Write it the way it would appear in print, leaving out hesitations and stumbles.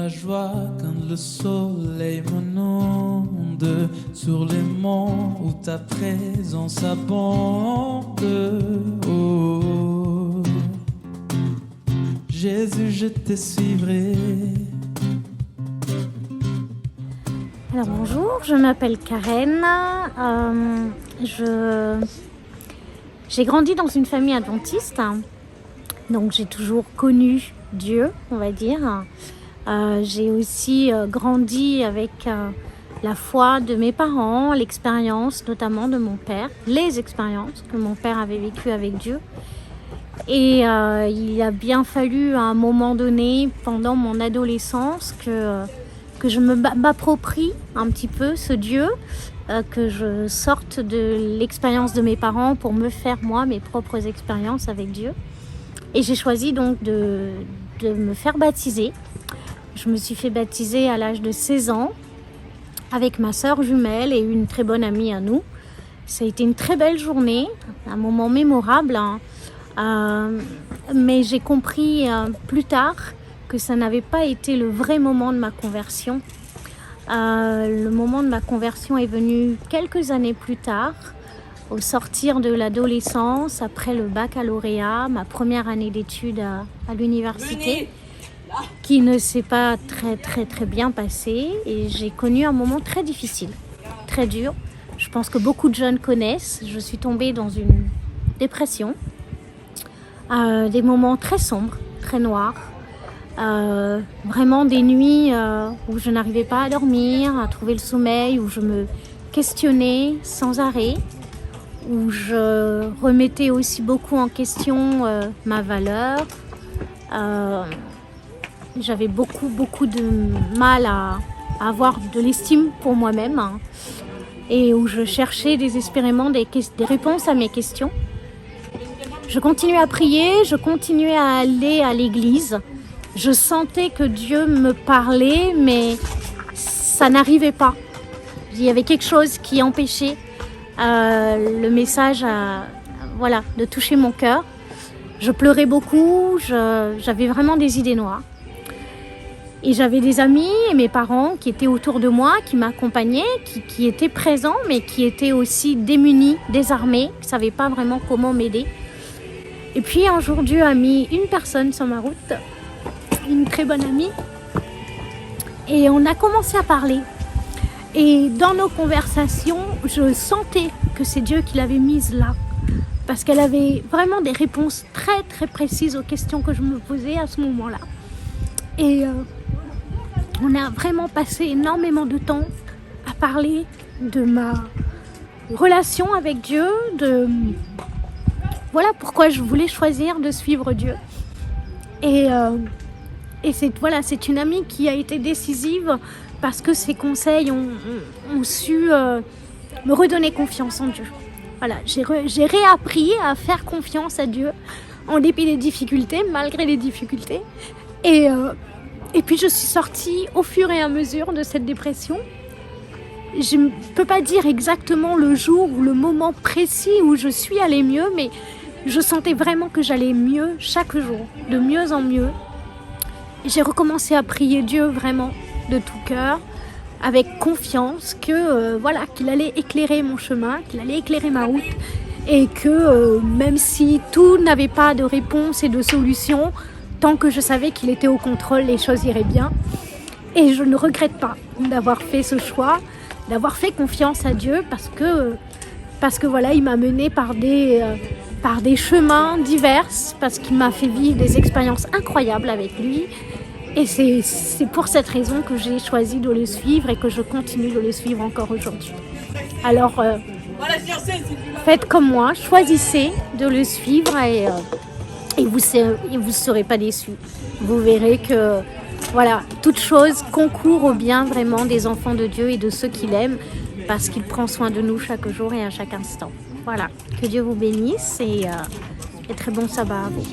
la joie quand le soleil m'inonde sur les monts où ta présence abonde. Oh, Jésus, je te suivrai. Alors bonjour, je m'appelle Karen. J'ai grandi dans une famille adventiste, donc j'ai toujours connu Dieu, on va dire. J'ai aussi grandi avec la foi de mes parents, l'expérience notamment de mon père, les expériences que mon père avait vécues avec Dieu. Et il a bien fallu à un moment donné, pendant mon adolescence, que je m'approprie un petit peu ce Dieu, que je sorte de l'expérience de mes parents pour me faire moi mes propres expériences avec Dieu. Et j'ai choisi donc de me faire baptiser. Je me suis fait baptiser à l'âge de 16 ans avec ma sœur jumelle et une très bonne amie à nous. Ça a été une très belle journée, un moment mémorable, mais j'ai compris plus tard que ça n'avait pas été le vrai moment de ma conversion. Le moment de ma conversion est venu quelques années plus tard, au sortir de l'adolescence, après le baccalauréat, ma première année d'études à l'université, qui ne s'est pas très bien passée. Et j'ai connu un moment très difficile, très dur. Je pense que beaucoup de jeunes connaissent. Je suis tombée dans une dépression, des moments très sombres, très noirs. Vraiment des nuits où je n'arrivais pas à dormir, à trouver le sommeil, où je me questionnais sans arrêt, où je remettais aussi beaucoup en question ma valeur. J'avais beaucoup de mal à avoir de l'estime pour moi-même, et où je cherchais désespérément des réponses à mes questions. Je continuais à prier, je continuais à aller à l'église. Je sentais que Dieu me parlait, mais ça n'arrivait pas. Il y avait quelque chose qui empêchait le message de toucher mon cœur. Je pleurais beaucoup, j'avais vraiment des idées noires. Et j'avais des amis et mes parents qui étaient autour de moi, qui m'accompagnaient, qui étaient présents, mais qui étaient aussi démunis, désarmés, qui ne savaient pas vraiment comment m'aider. Et puis un jour, Dieu a mis une personne sur ma route, une très bonne amie, et on a commencé à parler. Et dans nos conversations, je sentais que c'est Dieu qui l'avait mise là, parce qu'elle avait vraiment des réponses très précises aux questions que je me posais à ce moment-là. Et on a vraiment passé énormément de temps à parler de ma relation avec Dieu, de pourquoi je voulais choisir de suivre Dieu. Et c'est une amie qui a été décisive parce que ses conseils ont su me redonner confiance en Dieu. Voilà, j'ai réappris à faire confiance à Dieu en dépit des difficultés, malgré les difficultés. Et puis je suis sortie au fur et à mesure de cette dépression. Je ne peux pas dire exactement le jour ou le moment précis où je suis allée mieux, mais je sentais vraiment que j'allais mieux chaque jour, de mieux en mieux. Et j'ai recommencé à prier Dieu vraiment de tout cœur, avec confiance qu'il allait éclairer mon chemin, qu'il allait éclairer ma route, et que même si tout n'avait pas de réponse et de solution, tant que je savais qu'il était au contrôle, les choses iraient bien. Et je ne regrette pas d'avoir fait ce choix, d'avoir fait confiance à Dieu, parce que il m'a menée par des chemins divers, parce qu'il m'a fait vivre des expériences incroyables avec lui. Et c'est pour cette raison que j'ai choisi de le suivre et que je continue de le suivre encore aujourd'hui. Alors, faites comme moi, choisissez de le suivre et vous ne serez pas déçus. Vous verrez que toute chose concourt au bien vraiment des enfants de Dieu et de ceux qu'il aime, parce qu'il prend soin de nous chaque jour et à chaque instant. Voilà, que Dieu vous bénisse et très bon sabbat à vous.